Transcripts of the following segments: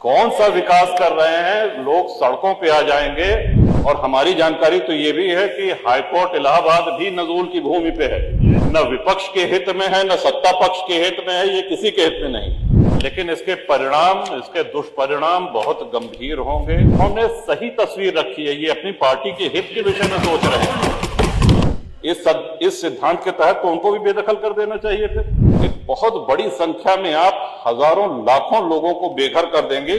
कौन सा विकास कर रहे हैं? लोग सड़कों पे आ जाएंगे। और हमारी जानकारी तो ये भी है कि हाईकोर्ट इलाहाबाद भी नजूल की भूमि पे है। न विपक्ष के हित में है, न सत्ता पक्ष के हित में है, ये किसी के हित में नहीं। लेकिन इसके परिणाम, इसके दुष्परिणाम बहुत गंभीर होंगे। उन्होंने सही तस्वीर रखी है, ये अपनी पार्टी के हित के विषय में सोच रहे हैं। इस सिद्धांत के तहत तो उनको भी बेदखल कर देना चाहिए। फिर एक बहुत बड़ी संख्या में आप हजारों लाखों लोगों को बेघर कर देंगे।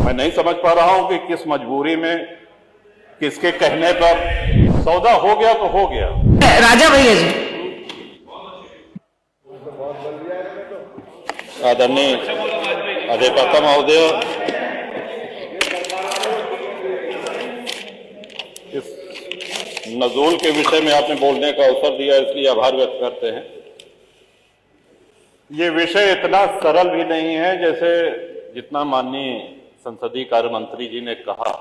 मैं नहीं समझ पा रहा हूं कि किस मजबूरी में, किसके कहने पर सौदा हो गया तो हो गया। राजा भैया जी, आदरणीय अध्यक्ष महोदय, इस नजूल के विषय में आपने बोलने का अवसर दिया, इसलिए आभार व्यक्त करते हैं। ये विषय इतना सरल भी नहीं है जैसे जितना माननीय संसदीय कार्य मंत्री जी ने कहा।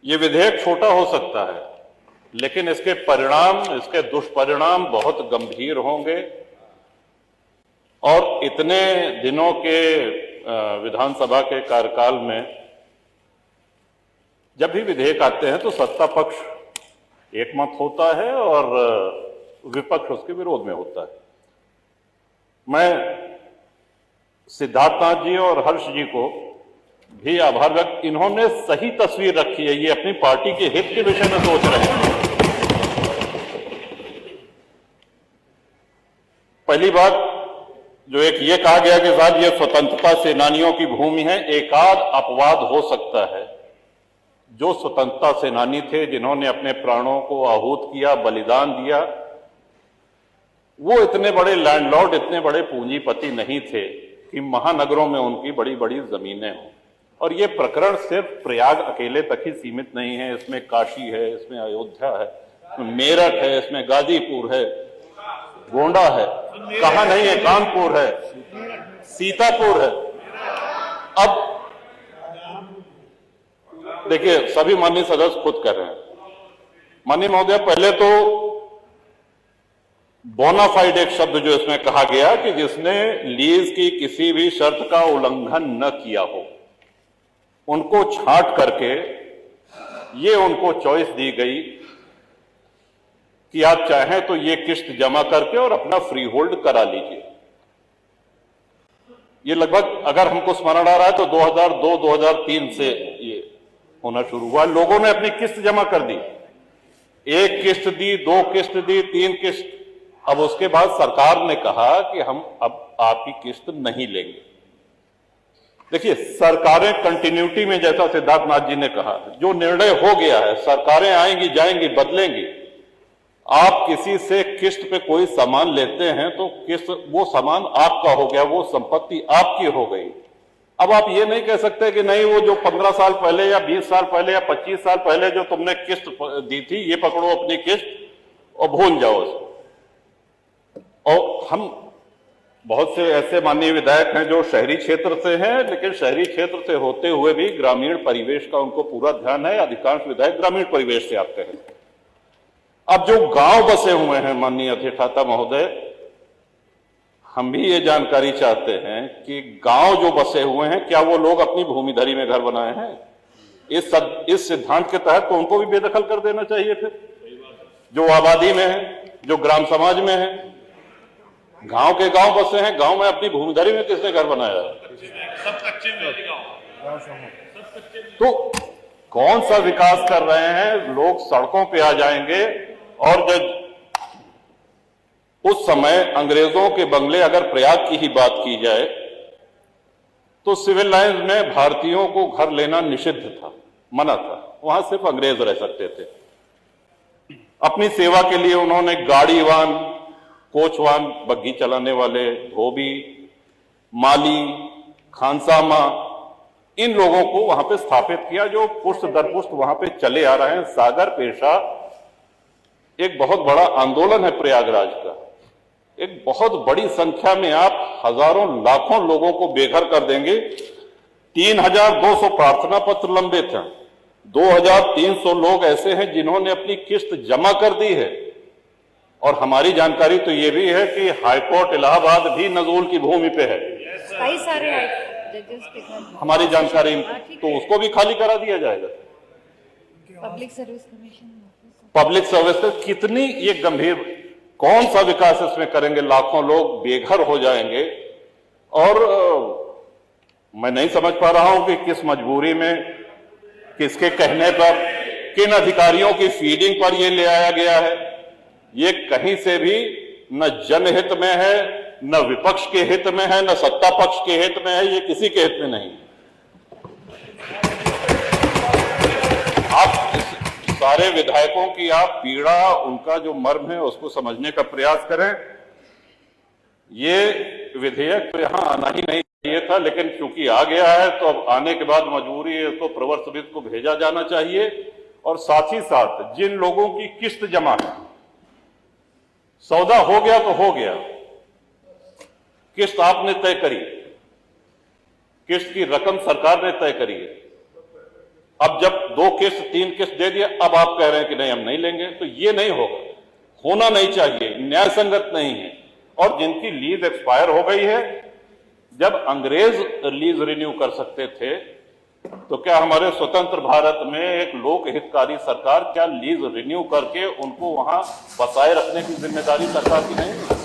ये विधेयक छोटा हो सकता है, लेकिन इसके परिणाम, इसके दुष्परिणाम बहुत गंभीर होंगे। और इतने दिनों के विधानसभा के कार्यकाल में जब भी विधेयक आते हैं तो सत्ता पक्ष एकमत होता है और विपक्ष उसके विरोध में होता है। मैं सिद्धार्थनाथ जी और हर्ष जी को भी आभार व्यक्त, इन्होंने सही तस्वीर रखी है, ये अपनी पार्टी के हित के विषय में सोच रहे हैं। पहली बात जो एक ये कहा गया कि साहब ये स्वतंत्रता सेनानियों की भूमि है, एकाध अपवाद हो सकता है। जो स्वतंत्रता सेनानी थे, जिन्होंने अपने प्राणों को आहूत किया, बलिदान दिया, वो इतने बड़े लैंडलॉर्ड, इतने बड़े पूंजीपति नहीं थे कि महानगरों में उनकी बड़ी बड़ी जमीनें हों। और ये प्रकरण सिर्फ प्रयाग अकेले तक ही सीमित नहीं है, इसमें काशी है, इसमें अयोध्या है, इसमें मेरठ है, इसमें गाजीपुर है, गोंडा है, कहां नहीं है, कानपुर है, सीतापुर है। अब देखिए, सभी माननीय सदस्य खुद कर रहे हैं। माननीय महोदय, पहले तो बोनाफाइड एक शब्द जो इसमें कहा गया कि जिसने लीज की किसी भी शर्त का उल्लंघन न किया हो, उनको छांट करके ये उनको चॉइस दी गई कि आप चाहें तो ये किस्त जमा करके और अपना फ्री होल्ड करा लीजिए। ये लगभग, अगर हमको स्मरण आ रहा है तो 2002-2003 से ये होना शुरू हुआ। लोगों ने अपनी किस्त जमा कर दी, एक किस्त दी, दो किस्त दी, तीन किस्त। अब उसके बाद सरकार ने कहा कि हम अब आपकी किस्त नहीं लेंगे। देखिए, सरकारें कंटिन्यूटी में, जैसा सिद्धार्थनाथ जी ने कहा, जो निर्णय हो गया है, सरकारें आएंगी जाएंगी, बदलेंगी। आप किसी से किस्त पे कोई सामान लेते हैं तो किस्त, वो सामान आपका हो गया, वो संपत्ति आपकी हो गई। अब आप ये नहीं कह सकते कि नहीं, वो जो 15 साल पहले या 20 साल पहले या 25 साल पहले जो तुमने किस्त दी थी, ये पकड़ो अपनी किस्त और भूल जाओ उसको। और हम बहुत से ऐसे माननीय विधायक हैं जो शहरी क्षेत्र से हैं, लेकिन शहरी क्षेत्र से होते हुए भी ग्रामीण परिवेश का उनको पूरा ध्यान है। अधिकांश विधायक ग्रामीण परिवेश से आते हैं। अब जो गांव बसे हुए हैं, माननीय अध्यक्षता महोदय, हम भी ये जानकारी चाहते हैं कि गांव जो बसे हुए हैं, क्या वो लोग अपनी भूमिधरी में घर बनाए हैं? इस सिद्धांत के तहत तो उनको भी बेदखल कर देना चाहिए। फिर जो आबादी में है, जो ग्राम समाज में है, गांव के गांव बसे हैं, गांव में अपनी भूमिधरी में किसने घर बनाया है? सब कच्चे में गांव। तो कौन सा विकास कर रहे हैं? लोग सड़कों पे आ जाएंगे। और जब उस समय अंग्रेजों के बंगले, अगर प्रयाग की ही बात की जाए, तो सिविल लाइंस में भारतीयों को घर लेना निषिद्ध था, मना था। वहां सिर्फ अंग्रेज रह सकते थे। अपनी सेवा के लिए उन्होंने गाड़ीवान, कोचवान, बग्घी चलाने वाले, धोबी, माली, खानसामा, इन लोगों को वहां पे स्थापित किया, जो पुष्ट दर पुष्ट वहां पे चले आ रहे हैं। सागर पेशा एक बहुत बड़ा आंदोलन है प्रयागराज का। एक बहुत बड़ी संख्या में आप हजारों लाखों लोगों को बेघर कर देंगे। 3200 प्रार्थना पत्र लंबित हैं। 2300 लोग ऐसे हैं जिन्होंने अपनी किस्त जमा कर दी है। और हमारी जानकारी तो ये भी है कि हाईकोर्ट इलाहाबाद भी नजूल की भूमि पे है। कई सारे जजेस के घर हमारी जानकारी, तो उसको भी खाली करा दिया जाएगा। Public service commission, public service कितनी ये गंभीर, कौन सा विकास इसमें करेंगे? लाखों लोग बेघर हो जाएंगे। और मैं नहीं समझ पा रहा हूं कि किस मजबूरी में, किसके कहने पर, किन अधिकारियों की फीडिंग पर ये ले आया गया है। ये कहीं से भी न जनहित में है, न विपक्ष के हित में है, न सत्ता पक्ष के हित में है, ये किसी के हित में नहीं है। आप सारे विधायकों की आप पीड़ा, उनका जो मर्म है उसको समझने का प्रयास करें। ये विधेयक तो यहां आना ही नहीं चाहिए था, लेकिन चूंकि आ गया है तो अब आने के बाद मजबूरी है, तो प्रवर समिति को भेजा जाना चाहिए। और साथ ही साथ जिन लोगों की किस्त जमा है, सौदा हो गया तो हो गया, किस्त आपने तय करी, किस्त की रकम सरकार ने तय करी है। अब जब 2 किस्त 3 किस्त दे दिया, अब आप कह रहे हैं कि नहीं हम नहीं लेंगे, तो ये नहीं होगा, होना नहीं चाहिए, न्याय संगत नहीं है। और जिनकी लीज एक्सपायर हो गई है, जब अंग्रेज लीज रिन्यू कर सकते थे, तो क्या हमारे स्वतंत्र भारत में एक लोक हितकारी सरकार क्या लीज रिन्यू करके उनको वहां बसाए रखने की जिम्मेदारी सरकार की नहीं है?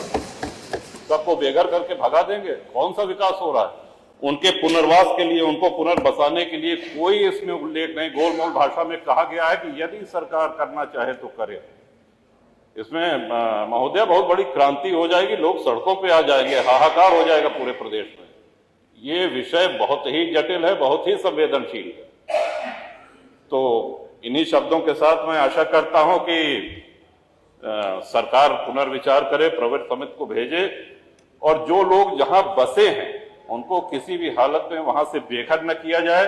सबको बेघर करके भगा देंगे? कौन सा विकास हो रहा है? उनके पुनर्वास के लिए, उनको पुनर्बसाने के लिए कोई इसमें उल्लेख नहीं। गोलमोल भाषा में कहा गया है कि यदि सरकार करना चाहे तो करे। इसमें महोदय बहुत बड़ी क्रांति हो जाएगी, लोग सड़कों पे आ जाएंगे, हाहाकार हो जाएगा पूरे प्रदेश में। ये विषय बहुत ही जटिल है, बहुत ही संवेदनशील है। तो इन्हीं शब्दों के साथ मैं आशा करता हूं कि सरकार पुनर्विचार करे, प्रवर समिति को भेजे, और जो लोग जहां बसे हैं उनको किसी भी हालत में वहां से बेघर न किया जाए।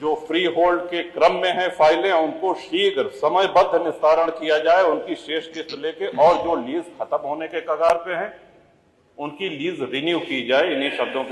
जो फ्री होल्ड के क्रम में है फाइलें, उनको शीघ्र समयबद्ध निस्तारण किया जाए, उनकी शेष किस्त लेके, और जो लीज खत्म होने के कगार पे हैं उनकी लीज रिन्यू की जाए। इन्हीं शब्दों के